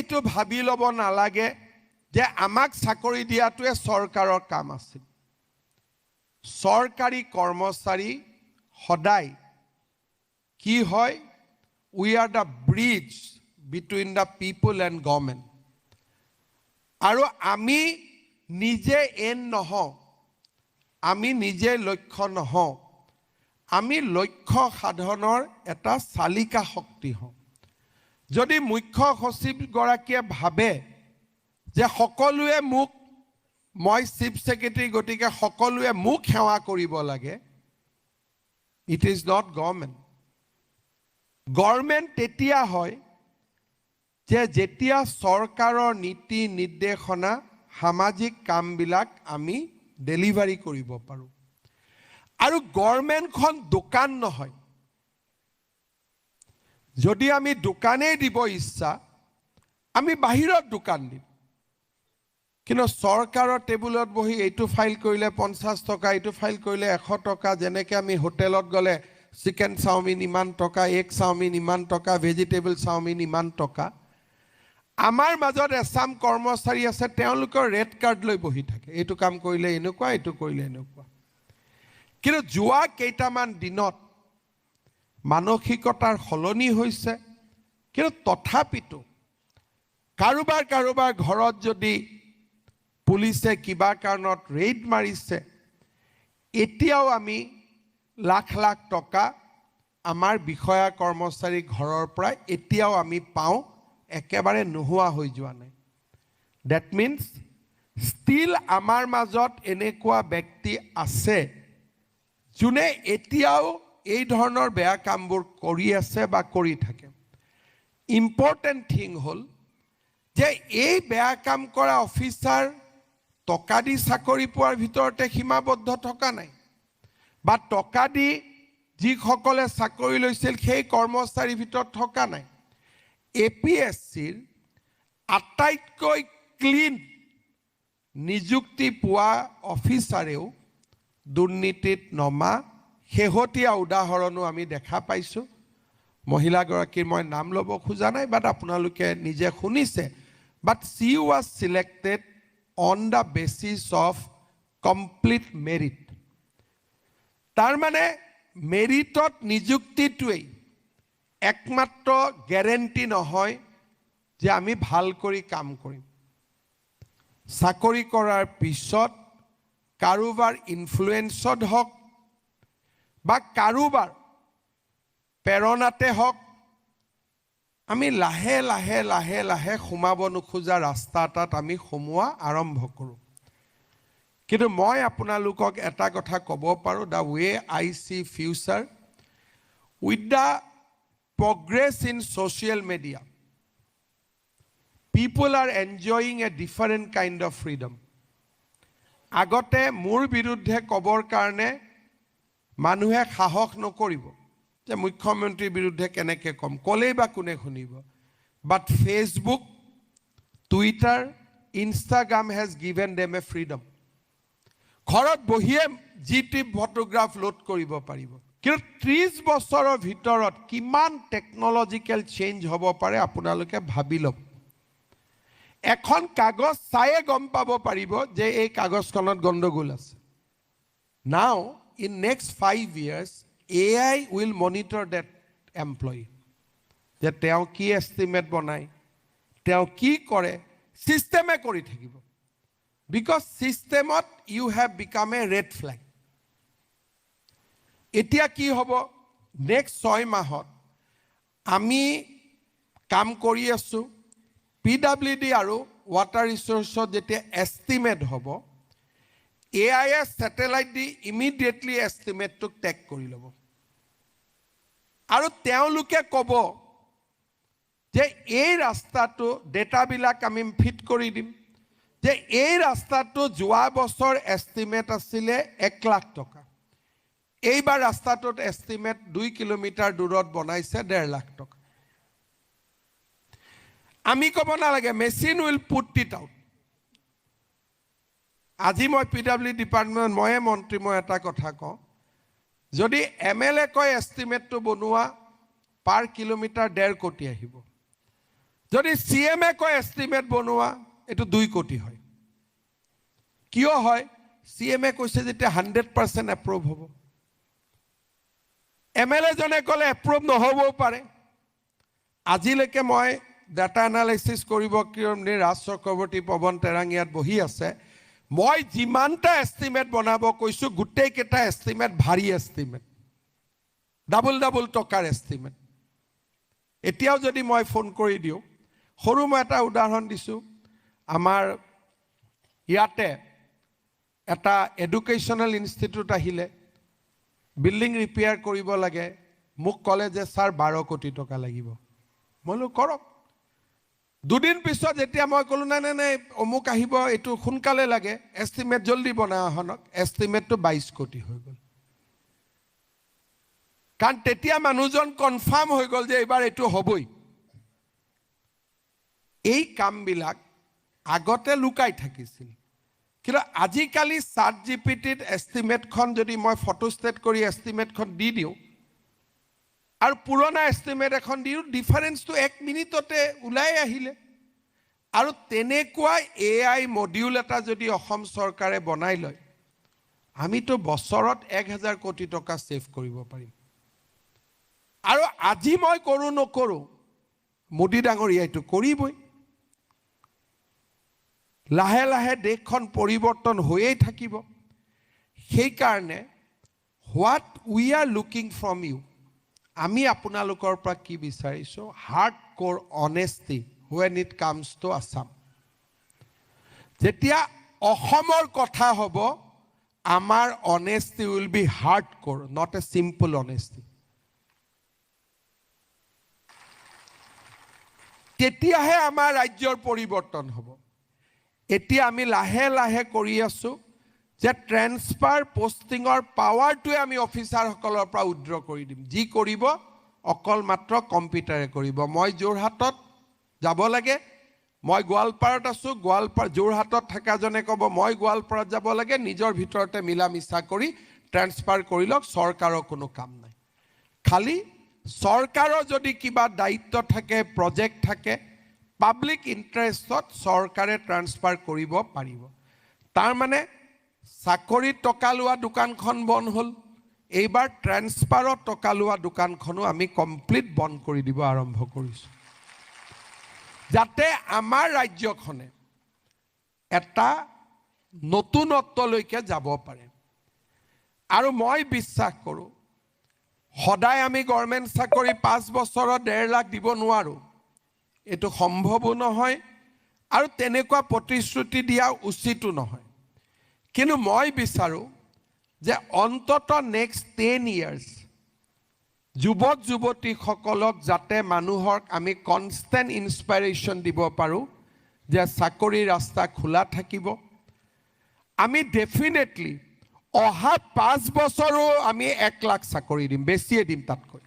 এইটো ভাবি ল'ব নালাগে যে আমাক চাকৰি দিয়াটোৱে চৰকাৰৰ কাম আছিল। চৰকাৰী কৰ্মচাৰী সদায় কি হয়, we are the bridge between the people and government. আৰু আমি নিজে নহওঁ, আমি নিজে লক্ষ্য নহওঁ, আমি লক্ষ্য সাধনৰ এটা চালিকা শক্তি হওঁ। যদি মুখ্য সচিবগৰাকীয়ে ভাবে যে সকলোৱে মোক, মই চিফ ছেক্ৰেটাৰী গতিকে সকলোৱে মোক সেৱা কৰিব লাগে, it is not government. Government তেতিয়া হয় যে যেতিয়া চৰকাৰৰ নীতি নিৰ্দেশনা সামাজিক কামবিলাক আমি ডেলিভাৰী কৰিব পাৰোঁ। আৰু গভৰ্ণমেণ্টখন দোকান নহয়। যদি আমি দোকানেই দিব ইচ্ছা, আমি বাহিৰত দোকান দিম। কিন্তু চৰকাৰৰ টেবুলত বহি এইটো ফাইল কৰিলে 50 টকা, এইটো ফাইল কৰিলে 100 টকা, যেনেকৈ আমি হোটেলত গ'লে চিকেন চাওমিন ইমান টকা, এগ চাওমিন ইমান টকা, ভেজিটেবল চাওমিন ইমান টকা। আমাৰ মাজত এছাম কৰ্মচাৰী আছে, তেওঁলোকৰ ৰেড কাৰ্ড লৈ বহি থাকে, এইটো কাম কৰিলে এনেকুৱা, এইটো কৰিলে এনেকুৱা। কিন্তু যোৱা কেইটামান দিনত মানসিকতাৰ সলনি হৈছে। কিন্তু তথাপিতো কাৰোবাৰ ঘৰত যদি পুলিচে কিবা কাৰণত ৰেইড মাৰিছে, এতিয়াও আমি লাখ লাখ টকা আমাৰ বিষয়া কৰ্মচাৰী ঘৰৰ পৰা এতিয়াও আমি পাওঁ, একেবাৰে নোহোৱা হৈ যোৱা নাই। ডেট মিনছ ষ্টিল আমাৰ মাজত এনেকুৱা ব্যক্তি আছে যোনে এতিয়াও এই ধৰণৰ বেয়া কামবোৰ কৰি আছে বা কৰি থাকে। ইম্পৰ্টেণ্ট থিং হ'ল যে এই বেয়া কাম কৰা অফিচাৰ টকা দি চাকৰি পোৱাৰ ভিতৰতে সীমাবদ্ধ থকা নাই, বা টকা দি যিসকলে চাকৰি লৈছিল সেই কৰ্মচাৰীৰ ভিতৰত থকা নাই। APSCৰ আটাইতকৈ ক্লিন নিযুক্তি পোৱা অফিচাৰেও দুৰ্নীতিত নমা শেহতীয়া উদাহৰণো আমি দেখা পাইছোঁ। মহিলাগৰাকীৰ মই নাম ল'ব খোজা নাই, বাট আপোনালোকে নিজে শুনিছে। বাট she was selected on the basis of complete merit. তাৰমানে মেৰিটত নিযুক্তিটোৱেই একমাত্ৰ গেৰেণ্টি নহয় যে আমি ভাল কৰি কাম কৰিম। চাকৰি কৰাৰ পিছত কাৰোবাৰ ইনফ্লুৱেঞ্চত হওক বা কাৰোবাৰ প্ৰেৰণাতে হওক, আমি লাহে লাহে লাহে লাহে সোমাব নোখোজা ৰাস্তা এটাত আমি সোমোৱা আৰম্ভ কৰোঁ। কিন্তু মই আপোনালোকক এটা কথা ক'ব পাৰোঁ, the way I see future with the progress in social media, people are enjoying a different kind of freedom. আগতে মোৰ বিৰুদ্ধে ক'বৰ কাৰণে মানুহে সাহস নকৰিব যে মুখ্যমন্ত্ৰীৰ বিৰুদ্ধে কেনেকৈ ক'ম, ক'লেই বা কোনে শুনিব। But Facebook, Twitter, Instagram has given them a freedom. ঘৰত বহিয়ে GT ফটোগ্ৰাফ লোড কৰিব পাৰিব। কিন্তু 30 বছৰৰ ভিতৰত কিমান টেকনলজিকেল চেঞ্জ হ'ব পাৰে আপোনালোকে ভাবি লওক। এখন কাগজ চায়ে গম পাব পাৰিব যে এই কাগজখনত গণ্ডগোল আছে। নাও in next 5 years AI will monitor that employee, যে তেওঁ কি এষ্টিমেট বনায়, তেওঁ কি কৰে, চিষ্টেমে কৰি থাকিব। বিকজ চিষ্টেমত you have become a red flag. এতিয়া কি হ'ব, নেক্সট 6 মাহত আমি কাম কৰি আছোঁ, PWD আৰু ৱাটাৰ ৰিচোৰ্চত যেতিয়া এষ্টিমেট হ'ব, AIS ছেটেলাইট দি ইমিডিয়েটলি এষ্টিমেটটোক টেগ কৰি ল'ব। আৰু তেওঁলোকে ক'ব যে এই ৰাস্তাটো ডেটাবিলাক আমি ফিট কৰি দিম, যে এই ৰাস্তাটো যোৱা বছৰ এষ্টিমেট আছিলে 1 লাখ টকা, এইবাৰ ৰাস্তাটোত এষ্টিমেট 2 কিলোমিটাৰ দূৰত বনাইছে 1.5 লাখ টকা। আমি ক'ব নালাগে, machine will put it out. আজি মই PWD ডিপাৰ্টমেণ্ট, ময়ে মন্ত্ৰী, মই এটা কথা কওঁ, যদি MLA কয় এষ্টিমেটটো বনোৱা পাৰ কিলোমিটাৰ 1.5 কোটি আহিব, যদি CM-এ কয় এষ্টিমেট বনোৱা এইটো 2 কোটি হয় কিয় হয় CM-এ কৈছে যেতিয়া 100% এপ্ৰুভ হ'ব MLA জনে ক'লে এপ্ৰুভ নহবও পাৰে আজিলৈকে মই ডাটা এনালাইসিস কৰিব কিৰমনি ৰাজ চক্ৰৱৰ্তী পৱন তেৰাং ইয়াত বহি আছে মই যিমানটা এষ্টিমেট বনাব কৈছো গোটেই কেটা এষ্টিমেট ভাৰী এষ্টিমেট ডাবল টকাৰ এষ্টিমেট এতিয়াও যদি মই ফোন কৰি দিও সৰু মই এটা উদাহৰণ দিছো আমাৰ ইয়াতে এটা এডুকেশ্যনাল ইনষ্টিটিউট আহিলে বিল্ডিং ৰিপেয়াৰ কৰিব লাগে মোক ক'লে যে স্যাৰ 12 কোটি টকা লাগিব মইলো কৰক দুদিন পিছত যেতিয়া মই ক'লো নাই অমুক আহিব এটো সোনকালে লাগে এষ্টিমেট জলদি বনাও হনক এষ্টিমেটটো 22 কোটি হৈ গ'ল কাৰণ তেতিয়া মানুহজন কনফাৰ্ম হৈ গ'ল যে এবাৰ এটো হ'বই এই কামবিলাক আগতে লুকাই থাকিছিল কিন্তু আজিকালি চাট জিপিটিত এষ্টিমেটখন যদি মই ফটোষ্টেট কৰি এষ্টিমেটখন দি দিও আৰু পুৰণা এষ্টিমেট এখন দিও ডিফাৰেন্সটো 1 মিনিটতে উলাই আহিলে আৰু তেনেকুৱা AI মডিউল এটা যদি অসম চৰকাৰে বনাই লয় আমিতো বছৰত 1000 কোটি টকা সেভ কৰিব পাৰিম আৰু আজি মই কৰো নকৰো মোদী ডাঙৰীয়া এইটো কৰিবই লাহে লাহে দেশখন পৰিৱৰ্তন হৈয়ে থাকিব সেই কাৰণে what we are looking from you আমি আপোনালোকৰ পৰা কি বিচাৰিছো hardcore অনেষ্টি when it comes to Assam যেতিয়া অসমৰ কথা হ'ব আমাৰ honesty will be hardcore not a simple honesty তেতিয়াহে আমাৰ ৰাজ্যৰ পৰিৱৰ্তন হ'ব এতিয়া আমি লাহে লাহে কৰি আছো যে ট্ৰান্সফাৰ পোষ্টিংৰ পাৱাৰটোৱে আমি অফিচাৰসকলৰ পৰা উদ্ৰ কৰি দিম যি কৰিব অকল মাত্ৰ কম্পিউটাৰে কৰিব মই যোৰহাটত যাব লাগে মই গোৱালপাৰাত আছো গোৱালপাৰ যোৰহাটত থকা জনে ক'ব মই গোৱালপাৰাত যাব লাগে নিজৰ ভিতৰতে মিলা মিছা কৰি ট্ৰান্সফাৰ কৰি লওক চৰকাৰৰ কোনো কাম নাই খালি চৰকাৰৰ যদি কিবা দায়িত্ব থাকে প্ৰজেক্ট থাকে পাব্লিক ইন্টাৰেষ্টত চৰকাৰে ট্ৰান্সফাৰ কৰিব পাৰিব তাৰ মানে চাকৰি টকা লোৱা দোকানখন বন্ধ হল এইবাৰ ট্ৰান্সফাৰত টকা লোৱা দোকানখনো আমি কমপ্লিট বন্ধ কৰি দিব আৰম্ভ কৰিছো যাতে আমাৰ ৰাজ্যখনে এটা নতুনত্বলৈকে যাব পাৰে আৰু মই বিশ্বাস কৰো সদায় আমি গভৰ্ণমেণ্ট চাকৰি 5 বছৰত 1.5 লাখ দিব নোৱাৰো এটো সম্ভৱো নহয় আৰু তেনেকুৱা প্ৰতিশ্ৰুতি দিয়া উচিতো নহয় কিন্তু মই বিচাৰো যে অন্তত নেক্সট 10 ইয়াৰ্স যুৱক যুৱতী সকলক যাতে মানুহক আমি কনষ্টেন্ট ইনস্পিৰেশন দিব পাৰো যে চাকৰি ৰাস্তা খোলা থাকিব আমি ডেফিনেটলি অহা 5 বছৰো আমি 1 লাখ চাকৰি দিম বেছিয়ে দিম তাতকৈ